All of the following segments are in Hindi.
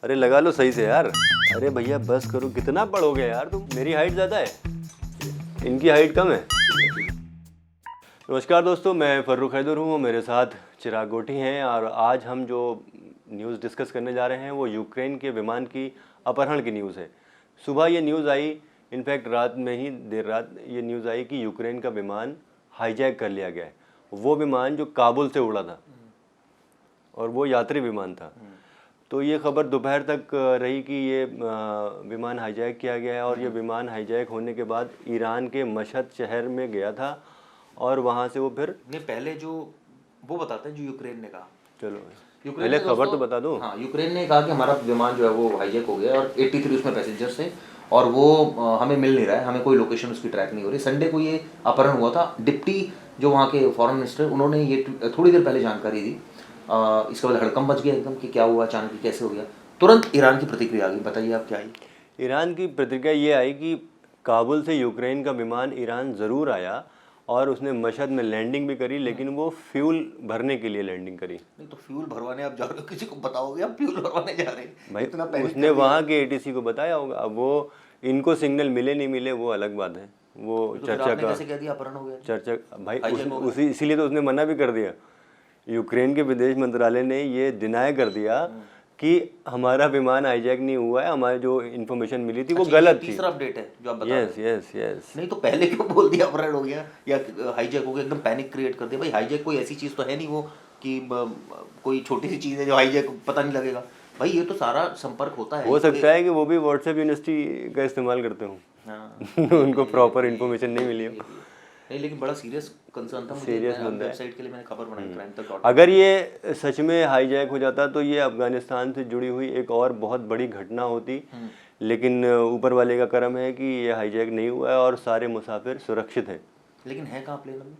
अरे लगा लो सही से यार। अरे भैया बस करो, कितना पढ़ोगे यार तुम, मेरी हाइट ज़्यादा है, इनकी हाइट कम है। नमस्कार दोस्तों, मैं फर्रुख हैदर हूँ, मेरे साथ चिराग गोटी हैं और आज हम जो न्यूज़ डिस्कस करने जा रहे हैं वो यूक्रेन के विमान की अपहरण की न्यूज़ है। सुबह ये न्यूज़ आई, इनफैक्ट रात में ही देर रात ये न्यूज़ आई कि यूक्रेन का विमान हाईजैक कर लिया गया है। वो विमान जो काबुल से उड़ा था और वो यात्री विमान था। तो ये खबर दोपहर तक रही कि ये विमान हाईजैक किया गया है और ये विमान हाईजैक होने के बाद ईरान के मशहद शहर में गया था और वहाँ से वो फिर पहले जो वो बताते हैं जो यूक्रेन ने कहा। चलो यूक्रेन पहले ने खबर तो दोस्तों- बता दो। हाँ, यूक्रेन ने कहा कि हमारा विमान जो है वो हाईजैक हो गया और 83 उसमें पैसेंजर्स थे और वो हमें मिल नहीं रहा है, हमें कोई लोकेशन उसकी ट्रैक नहीं हो रही। संडे को ये अपहरण हुआ था। डिप्टी जो वहाँ के फॉरेन मिनिस्टर, उन्होंने ये थोड़ी देर पहले जानकारी दी। इसके बाद हड़कंप मच गया एकदम कि क्या हुआ, अचानक कैसे हो गया। तुरंत ईरान की प्रतिक्रिया आ गई। बताइए आप क्या आई? ईरान की प्रतिक्रिया ये आई कि काबुल से यूक्रेन का विमान ईरान ज़रूर आया और उसने मशहद में लैंडिंग भी करी, लेकिन वो फ्यूल भरने के लिए लैंडिंग करी। नहीं तो फ्यूल भरवाने आप जा रहे हो, किसी को बताओगे आप फ्यूल भरवाने जा रहे हैं? भाई इतना panic उसने कर दिया। वहाँ के एटीसी को बताया होगा। अब वो इनको सिग्नल मिले नहीं मिले वो अलग बात है, वो तो फिर चर्चा आपने का कैसे कह दिया अपहरण हो गया? चर्चा भाई हाईजैक हो गया। उसी इसीलिए तो उसने मना भी कर दिया। यूक्रेन के विदेश मंत्रालय ने ये डिनाई कर दिया कि हमारा विमान हाईजैक नहीं हुआ है, हमारी जो इन्फॉर्मेशन मिली थी वो अच्छा, ये गलत थी। तीसरा अपडेट है जो आप बता रहे यस यस यस। नहीं तो पहले क्यों बोल दिया अपहरण हो गया या हाईजैक हो गया? एकदम पैनिक क्रिएट कर दिया। भाई हाईजैक कोई ऐसी चीज़ तो है नहीं वो कि कोई छोटी सी चीज़ है जो हाईजैक पता नहीं लगेगा। भाई ये तो सारा संपर्क होता है। हो सकता है कि वो भी व्हाट्सएप यूनिवर्सिटी का इस्तेमाल करते हों। हाँ उनको प्रॉपर इन्फॉर्मेशन नहीं मिली हो। नहीं, लेकिन बड़ा सीरियस कंसर्न था मुझे। Serious मुद्दा है। वेबसाइट के लिए मैंने खबर बनाई क्राइम तक अगर ये सच में हाईजैक हो जाता तो ये अफगानिस्तान से जुड़ी हुई एक और बहुत बड़ी घटना होती, लेकिन ऊपर वाले का करम है कि ये हाईजैक नहीं हुआ है और सारे मुसाफिर सुरक्षित हैं। लेकिन है कहाँ प्लेन? अभी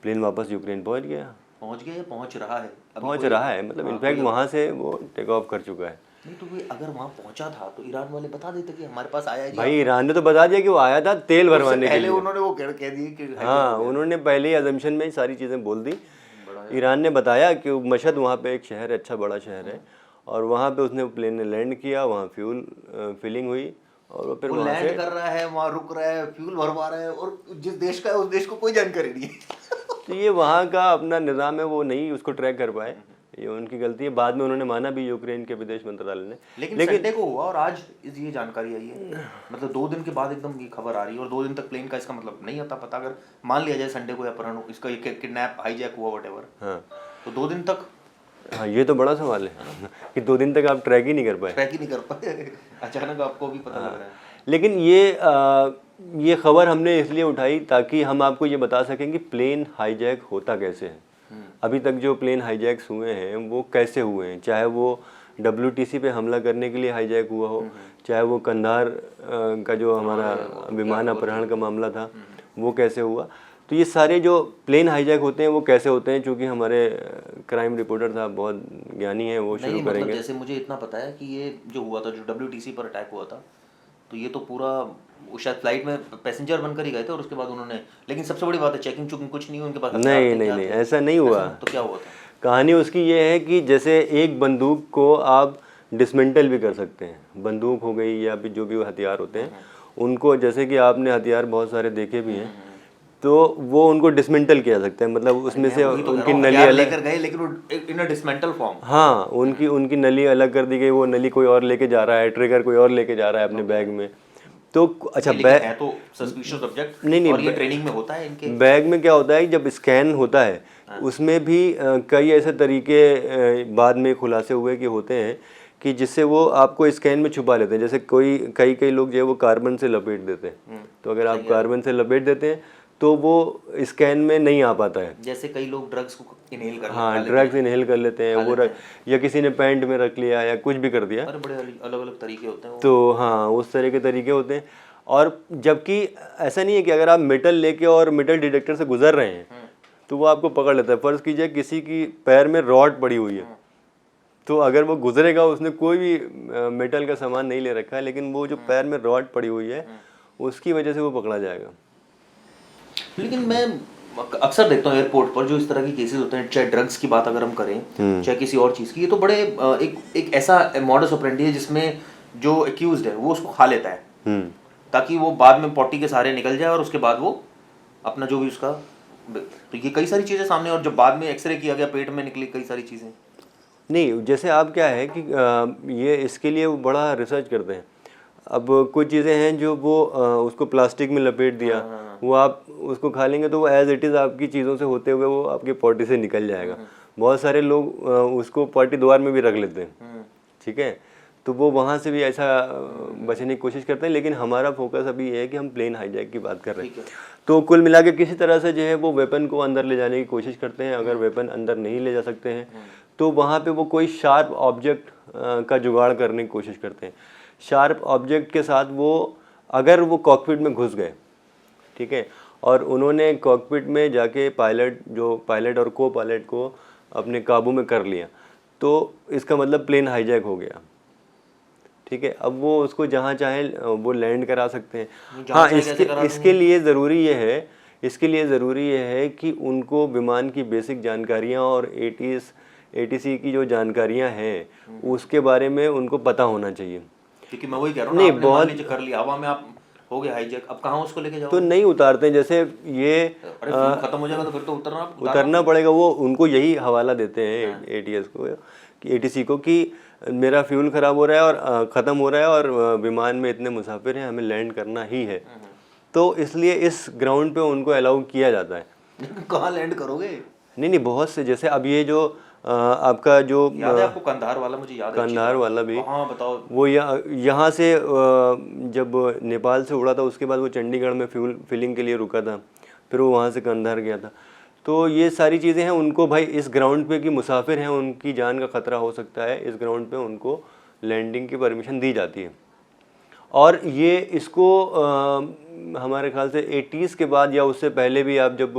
प्लेन वापस यूक्रेन पहुंच गया। पहुंच गया या पहुंच रहा है? पहुंच रहा है, मतलब इनफैक्ट वहां से वो टेक ऑफ कर चुका है। नहीं तो भाई अगर वहाँ पहुंचा था तो ईरान वाले बता देते कि हमारे पास आया है जी। भाई ईरान ने तो बता दिया कि वो आया था तेल भरवाने के पहले लिए। उन्होंने वो कह दिए कि हाँ, उन्होंने पहले ही अजम्पशन में ही सारी चीज़ें बोल दी। बड़ा ईरान ने बताया कि मशहद वहाँ पे एक शहर है, अच्छा बड़ा शहर है, और वहाँ पे उसने प्लेन ने लैंड किया, वहाँ फ्यूल फिलिंग हुई और वो फिर वो वहाँ लैंड से कर रहा है, वहाँ रुक रहा है, फ्यूल भरवा रहा है और जिस देश का है उस देश को कोई जानकारी नहीं है। तो ये वहाँ का अपना निज़ाम है, वो नहीं उसको ट्रैक कर पाए, ये उनकी गलती है। बाद में उन्होंने माना भी यूक्रेन के विदेश मंत्रालय ने। लेकिन संडे को हुआ और आज ये जानकारी आई है। मतलब 2 दिन के बाद एकदम ये खबर आ रही है और 2 दिन तक प्लेन का इसका मतलब नहीं आता पता। अगर मान लिया जाए संडे को अपहरण इसका किडनैप हाईजैक हुआ व्हाटएवर, हाँ तो 2 दिन तक हाँ, ये तो बड़ा सवाल है कि 2 दिन तक आप ट्रैक ही नहीं कर पाए। ट्रैक ही नहीं कर पाए। अचानक आपको भी पता लग रहा है। लेकिन ये खबर हमने इसलिए उठाई ताकि हम आपको ये बता सकें कि प्लेन हाईजैक होता कैसे है। अभी तक जो प्लेन हाईजैक्स हुए हैं वो कैसे हुए हैं, चाहे वो WTC पे हमला करने के लिए हाईजैक हुआ हो, चाहे वो कंधार का जो हमारा विमान अपहरण का मामला था वो कैसे हुआ। तो ये सारे जो प्लेन हाईजैक होते हैं वो कैसे होते हैं, चूँकि हमारे क्राइम रिपोर्टर साहब बहुत ज्ञानी हैं, वो शुरू नहीं मतलब करेंगे। जैसे मुझे इतना पता है कि ये जो हुआ था, जो WTC पर अटैक हुआ था, तो ये तो पूरा वो शायद फ्लाइट में पैसेंजर बनकर ही गए थे और उसके बाद उन्होंने, लेकिन सबसे बड़ी बात है चेकिंग चुकिंग कुछ नहीं हुई उनके पास। नहीं नहीं नहीं, ऐसा नहीं हुआ। तो क्या हुआ था? कहानी उसकी ये है कि जैसे एक बंदूक को आप डिसमेंटल भी कर सकते हैं, बंदूक हो गई या भी जो भी हथियार होते हैं उनको, जैसे कि आपने हथियार बहुत सारे देखे भी हैं, तो वो उनको डिसमेंटल किया सकते हैं। मतलब उसमें से उनकी नली अलग लेकर गए लेकिन वो इन अ डिसमेंटल फॉर्म। हाँ, उनकी नली अलग कर दी गई, वो नली कोई और लेके जा रहा है, ट्रिगर कोई और लेके जा रहा है अपने बैग में। तो अच्छा बैग है तो सस्पिशियस ऑब्जेक्ट। नहीं, और ये ट्रेनिंग में होता है इनके। बैग में क्या होता है कि जब स्कैन होता है उसमें भी कई ऐसे तरीके बाद में खुलासे हुए कि होते हैं कि जिससे वो आपको स्कैन में छुपा लेते हैं। जैसे कई लोग जो है वो कार्बन से लपेट देते हैं, तो अगर आप कार्बन से लपेट देते हैं तो वो स्कैन में नहीं आ पाता है। जैसे कई लोग ड्रग्स को इनहेल कर हाँ, ड्रग्स इनहेल कर लेते हैं वो या किसी ने पैंट में रख लिया या कुछ भी कर दिया। अरे बड़े अलग अलग तरीके होते हैं वो। तो हाँ, उस तरह के तरीके होते हैं। और जबकि ऐसा नहीं है कि अगर आप मेटल लेके और मेटल डिटेक्टर से गुजर रहे हैं तो वो आपको पकड़ लेता है। फर्ज कीजिए किसी की पैर में रॉड पड़ी हुई है, तो अगर वो गुजरेगा, उसने कोई भी मेटल का सामान नहीं ले रखा है, लेकिन वो जो पैर में रॉड पड़ी हुई है उसकी वजह से वो पकड़ा जाएगा। लेकिन मैं अक्सर देखता हूँ एयरपोर्ट पर जो इस तरह के केसेस होते हैं, चाहे ड्रग्स की बात अगर हम करें चाहे किसी और चीज़ की, ये तो बड़े एक ऐसा मॉडस ऑपरेंडी है जिसमें जो एक्यूज्ड है वो उसको खा लेता है ताकि वो बाद में पॉटी के सहारे निकल जाए और उसके बाद वो अपना जो भी उसका, तो ये कई सारी चीज़ें सामने, और जब बाद में एक्सरे किया गया पेट में निकली कई सारी चीज़ें। नहीं, जैसे आप क्या है कि ये इसके लिए वो बड़ा रिसर्च करते हैं। अब कुछ चीज़ें हैं जो वो उसको प्लास्टिक में लपेट दिया, वो आप उसको खा लेंगे तो वो एज इट इज़ आपकी चीज़ों से होते हुए वो आपके पॉटी से निकल जाएगा। बहुत सारे लोग उसको पॉटी द्वार में भी रख लेते हैं, ठीक है, तो वो वहाँ से भी ऐसा बचने की कोशिश करते हैं। लेकिन हमारा फोकस अभी ये है कि हम प्लेन हाईजैक की बात कर रहे हैं। तो कुल मिला के किसी तरह से जो है वो वेपन को अंदर ले जाने की कोशिश करते हैं। अगर वेपन अंदर नहीं ले जा सकते हैं तो वहाँ पे वो कोई शार्प ऑब्जेक्ट का जुगाड़ करने की कोशिश करते हैं। शार्प ऑब्जेक्ट के साथ वो, अगर वो कॉकपिट में घुस गए, ठीक है, और उन्होंने कॉकपिट में जाके पायलट और को पायलट को अपने काबू में कर लिया, तो इसका मतलब प्लेन हाईजैक हो गया, ठीक है। अब वो उसको जहाँ चाहे वो लैंड करा सकते हैं। हाँ, इसके लिए ज़रूरी ये है कि उनको विमान की बेसिक जानकारियाँ और एटीसी की जो जानकारियाँ हैं उसके बारे में उनको पता होना चाहिए। क्योंकि मैं वही कह रहा हूँ, आपने मान लीजिए कर लिया, हवा में आप हो गया हाईजैक, अब कहाँ उसको लेके जाओ? तो नहीं उतारते, जैसे ये खत्म हो जाएगा तो फिर तो उतरना पड़ेगा। वो उनको यही हवाला देते हैं एटीएस को, एटीसी को, कि मेरा फ्यूल ख़राब हो रहा है और ख़त्म हो रहा है और विमान में इतने मुसाफिर हैं, हमें लैंड करना ही है। तो इसलिए इस ग्राउंड पे उनको अलाउ किया जाता है। कहाँ लैंड करोगे? नहीं, बहुत से, जैसे अब ये जो आपका जो याद है आपको कंधार वाला? मुझे याद है, कंधार वाला भी, हाँ बताओ। वो यहाँ से जब नेपाल से उड़ा था उसके बाद वो चंडीगढ़ में फ्यूल फिलिंग के लिए रुका था, फिर वो वहाँ से कंधार गया था। तो ये सारी चीज़ें हैं, उनको भाई इस ग्राउंड पे कि मुसाफिर हैं, उनकी जान का ख़तरा हो सकता है, इस ग्राउंड पे उनको लैंडिंग की परमिशन दी जाती है। और ये इसको हमारे ख्याल से 80s के बाद या उससे पहले भी, आप जब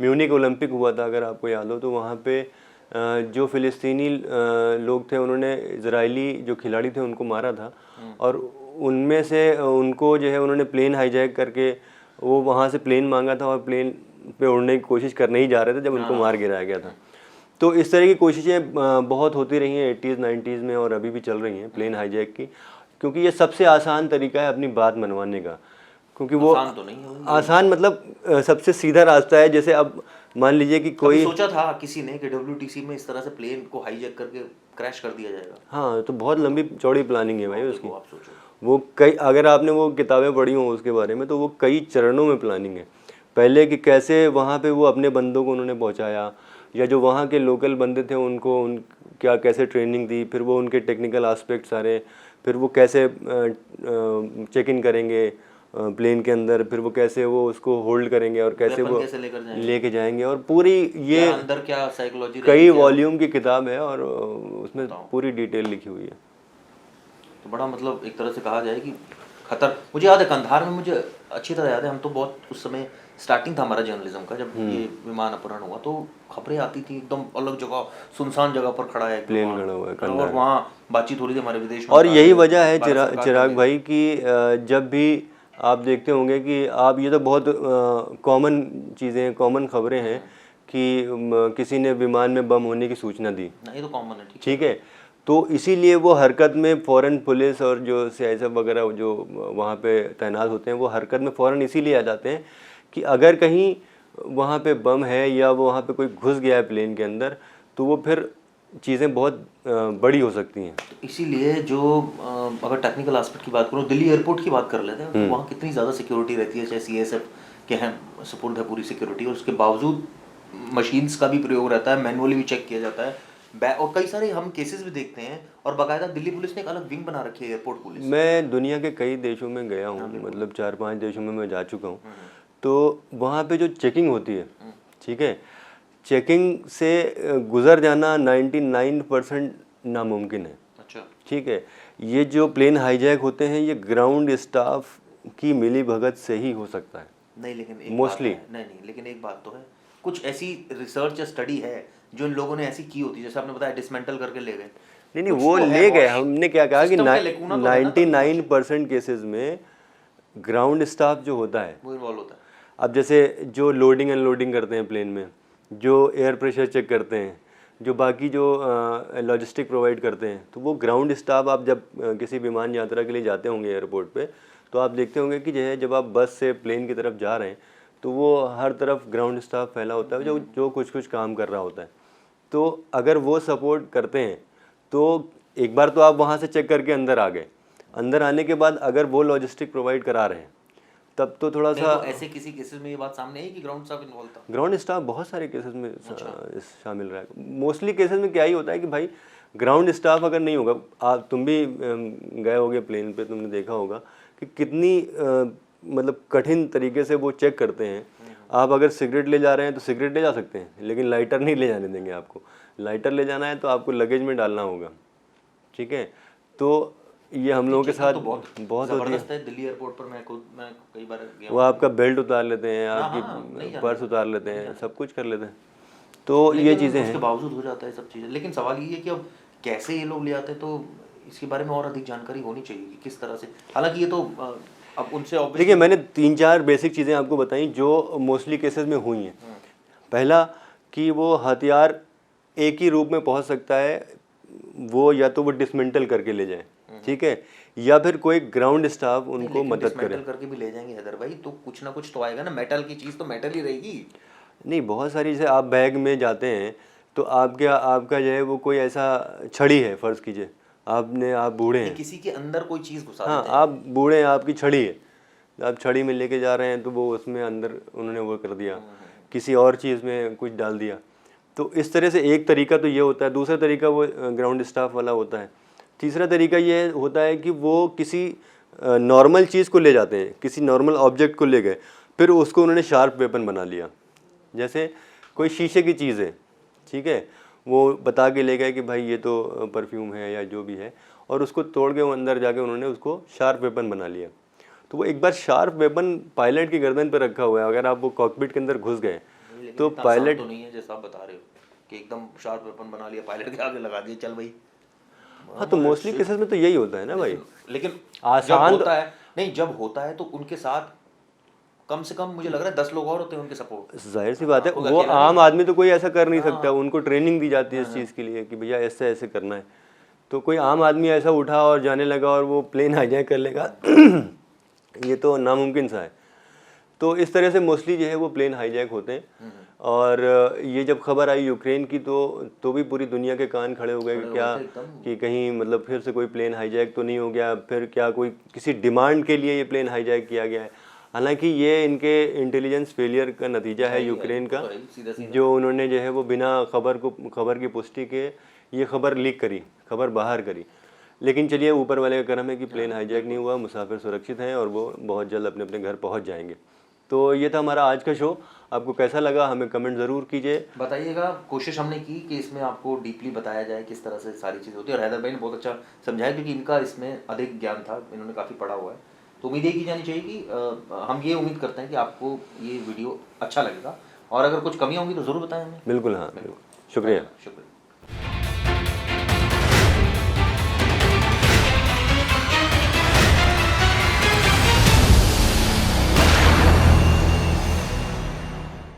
म्यूनिक ओलंपिक हुआ था अगर आपको याद हो, तो वहाँ पे जो फ़िलिस्तीनी लोग थे उन्होंने इजरायली जो खिलाड़ी थे उनको मारा था, और उनमें से उनको जो है उन्होंने प्लेन हाईजैक करके वो वहाँ से प्लेन मांगा था और प्लेन पे उड़ने की कोशिश करने ही जा रहे थे जब उनको मार गिराया गया था। तो इस तरह की कोशिशें बहुत होती रही हैं 80s 90s में, और अभी भी चल रही हैं प्लेन हाईजैक की, क्योंकि ये सबसे आसान तरीका है अपनी बात मनवाने का। क्योंकि वो आसान तो नहीं है, आसान मतलब सबसे सीधा रास्ता है। जैसे अब मान लीजिए कि कोई सोचा था किसी ने कि WTC में इस तरह से प्लेन को हाईजैक करके क्रैश कर दिया जाएगा। हाँ, तो बहुत लंबी चौड़ी प्लानिंग है भाई उसकी। आप सोचो, वो कई, अगर आपने वो किताबें पढ़ी हो उसके बारे में, तो वो कई चरणों में प्लानिंग है। पहले कि कैसे वहाँ पे वो अपने बंदों को उन्होंने पहुँचाया, या जो वहाँ के लोकल बंदे थे उनको क्या कैसे ट्रेनिंग दी, फिर वो उनके टेक्निकल एस्पेक्ट सारे, फिर वो कैसे चेक इन करेंगे प्लेन के अंदर, फिर वो कैसे वो उसको होल्ड करेंगे और कैसे वो लेके जाएंगे, और पूरी ये अंदर क्या साइकोलॉजी, कई वॉल्यूम की किताब है और उसमें पूरी डिटेल लिखी हुई है। तो बड़ा मतलब एक तरह से कहा जाए कि खतर, मुझे याद है कंधार में, मुझे अच्छी तरह याद है, हम तो बहुत उस समय स्टार्टिंग था हमारा जर्नलिज्म का, जब ये विमान अपहरण हुआ तो खबरें आती थी, एकदम अलग जगह, सुनसान जगह पर खड़ा है प्लेन खड़ा हुआ है, और वहाँ बातचीत हो रही थी हमारे विदेश में। और यही वजह है चिराग भाई कि जब भी आप देखते होंगे कि आप, ये तो बहुत कॉमन चीज़ें, कॉमन खबरें हैं कि किसी ने विमान में बम होने की सूचना दी, ये तो कॉमन है, ठीक है, तो इसीलिए वो हरकत में फ़ौरन पुलिस और जो सीआईएसएफ वगैरह जो वहाँ पे तैनात होते हैं वो हरकत में फ़ौरन इसीलिए आ जाते हैं कि अगर कहीं वहाँ पे बम है या वो वहाँ पे कोई घुस गया है प्लेन के अंदर, तो वो फिर चीज़ें बहुत बड़ी हो सकती हैं। इसीलिए जो अगर टेक्निकल एस्पेक्ट की बात करूँ, दिल्ली एयरपोर्ट की बात कर लेते हैं, तो वहाँ कितनी ज़्यादा सिक्योरिटी रहती है, चाहे सीआईएसएफ के हैं सपोर्ट है पूरी सिक्योरिटी, और उसके बावजूद मशीन्स का भी प्रयोग रहता है, मैनुअली भी चेक किया जाता है, और कई सारे हम केसेस भी देखते हैं, और बाकायदा दिल्ली पुलिस ने एक अलग विंग बना रखी है एयरपोर्ट पुलिस। मैं दुनिया के कई देशों में गया हूँ, मतलब 4-5 देशों में मैं जा चुका हूँ, तो वहाँ पे जो चेकिंग होती है, ठीक है, चेकिंग से गुजर जाना 99% नामुमकिन है। अच्छा, ठीक है, ये जो प्लेन हाईजैक होते हैं ये ग्राउंड स्टाफ की मिली भगत से ही हो सकता है। नहीं, लेकिन एक मोस्टली नहीं, लेकिन एक बात तो है, कुछ ऐसी रिसर्च या स्टडी है जो इन लोगों ने ऐसी की होती है, जैसे आपने बताया डिसमेंटल करके ले गए। नहीं, वो ले गए, हमने क्या कहा कि 99% केसेस में ग्राउंड स्टाफ जो होता है वो इन्वॉल्व होता है। अब जैसे जो लोडिंग अनलोडिंग करते हैं प्लेन में, जो एयर प्रेशर चेक करते हैं, जो बाकी जो लॉजिस्टिक प्रोवाइड करते हैं, तो वो ग्राउंड स्टाफ आप जब किसी विमान यात्रा के लिए जाते होंगे एयरपोर्ट पे, तो आप देखते होंगे कि जो है जब आप बस से प्लेन की तरफ जा रहे हैं तो वो हर तरफ ग्राउंड स्टाफ फैला होता है जो जो कुछ कुछ काम कर रहा होता है। तो अगर वो सपोर्ट करते हैं तो एक बार तो आप वहाँ से चेक करके अंदर आ गए, अंदर आने के बाद अगर वो लॉजिस्टिक प्रोवाइड करा रहे हैं तब तो थोड़ा सा तो ऐसे किसी केसेस में ये बात सामने आई कि ग्राउंड स्टाफ इन्वॉल्व था? ग्राउंड स्टाफ बहुत सारे केसेस में शामिल रहा है। मोस्टली केसेस में क्या ही होता है कि भाई ग्राउंड स्टाफ अगर नहीं होगा, आप तुम भी गए होगे प्लेन पे, तुमने देखा होगा कि कितनी मतलब कठिन तरीके से वो चेक करते हैं। आप अगर सिगरेट ले जा रहे हैं तो सिगरेट ले जा सकते हैं, लेकिन लाइटर नहीं ले जाने देंगे आपको। लाइटर ले जाना है तो आपको लगेज में डालना होगा, ठीक है। तो ये हम लोगों के साथ तो बहुत होती जबरदस्त है। दिल्ली एयरपोर्ट पर मैं कई बार गया वो आपका बेल्ट उतार लेते हैं, आपकी पर्स उतार लेते हैं, सब कुछ कर लेते हैं। तो ये चीज़ें हैं। उसके बावजूद हो जाता है सब चीज़ें। लेकिन सवाल ये है कि अब कैसे ये लोग ले आते हैं, तो इसके बारे में और अधिक जानकारी होनी चाहिए कि किस तरह से। हालांकि ये तो अब उनसे देखिए, मैंने 3-4 बेसिक चीज़ें आपको बताई जो मोस्टली केसेस में हुई हैं। पहला कि वो हथियार एक ही रूप में पहुंच सकता है, वो या तो वो डिसमेंटल करके ले जाए, ठीक है, या फिर कोई ग्राउंड स्टाफ उनको मदद करे। करके भी ले जाएंगे हैदर भाई, तो कुछ ना कुछ तो आएगा ना। मेटल की चीज़ तो मेटल ही रहेगी। नहीं, बहुत सारी, जैसे आप बैग में जाते हैं तो आपका जो है वो कोई ऐसा छड़ी है, फ़र्ज़ कीजिए आप बूढ़े हैं, किसी के अंदर कोई चीज़ घुसा हाँ, देते हैं। आप बूढ़े हैं, आपकी छड़ी है, आप छड़ी में लेके जा रहे हैं तो वो उसमें अंदर उन्होंने वो कर दिया, किसी और चीज़ में कुछ डाल दिया। तो इस तरह से एक तरीका तो ये होता है। दूसरा तरीका वो ग्राउंड स्टाफ वाला होता है। तीसरा तरीका ये होता है कि वो किसी नॉर्मल चीज़ को ले जाते हैं, किसी नॉर्मल ऑब्जेक्ट को ले गए, फिर उसको उन्होंने शार्प वेपन बना लिया। जैसे कोई शीशे की चीज़ है, ठीक है, वो बता के ले गए कि भाई ये तो परफ्यूम है या जो भी है, और उसको तोड़ के वो अंदर जाके उन्होंने उसको शार्प वेपन बना लिया। तो वो एक बार शार्प वेपन पायलट की गर्दन पर रखा हुआ है, अगर आप वो कॉकपिट के अंदर घुस गए तो पायलट तो नहीं है जैसा आप बता रहे हो कि एकदम शार्प वेपन बना लिया, पायलट के आगे लगा दिया, चल भाई। हाँ, तो मोस्टली केसेस में तो यही होता है ना भाई। लेकिन आसान जब होता है, नहीं जब होता है तो उनके साथ कम से कम मुझे लग रहा है 10 लोग और होते हैं उनके सपोर्ट। जाहिर सी बात है, वो आम आदमी तो कोई ऐसा कर नहीं सकता। उनको ट्रेनिंग दी जाती है इस चीज़ के लिए कि भैया ऐसे ऐसे करना है। तो कोई आम आदमी ऐसा उठा और जाने लगा और वो प्लेन हाईजैक कर लेगा ये तो नामुमकिन सा है। तो इस तरह से मोस्टली जो है वो प्लेन हाईजैक होते हैं। और ये जब खबर आई यूक्रेन की तो भी पूरी दुनिया के कान खड़े हो गए कि क्या, कि कहीं मतलब फिर से कोई प्लेन हाईजैक तो नहीं हो गया, फिर क्या कोई किसी डिमांड के लिए ये प्लेन हाईजैक किया गया है। हालांकि ये इनके इंटेलिजेंस फेलियर का नतीजा है यूक्रेन का, जो उन्होंने जो है वो बिना खबर की पुष्टि के ये खबर लीक करी, खबर बाहर करी। लेकिन चलिए, ऊपर वाले का करम है कि प्लेन हाईजैक नहीं हुआ, मुसाफिर सुरक्षित हैं और वो बहुत जल्द अपने अपने घर पहुंच जाएंगे। तो ये था हमारा आज का शो। आपको कैसा लगा हमें कमेंट ज़रूर कीजिए, बताइएगा। कोशिश हमने की कि इसमें आपको डीपली बताया जाए किस तरह से सारी चीज़ होती है, और हैदर भाई ने बहुत अच्छा समझाया क्योंकि इनका इसमें अधिक ज्ञान था, इन्होंने काफ़ी पढ़ा हुआ है। तो उम्मीद ये की जानी चाहिए कि हम ये उम्मीद करते हैं कि आपको ये वीडियो अच्छा लगेगा, और अगर कुछ कमियाँ होंगी तो ज़रूर बताएं हमें। बिल्कुल, हाँ, बिल्कुल। शुक्रिया। शुक्रिया।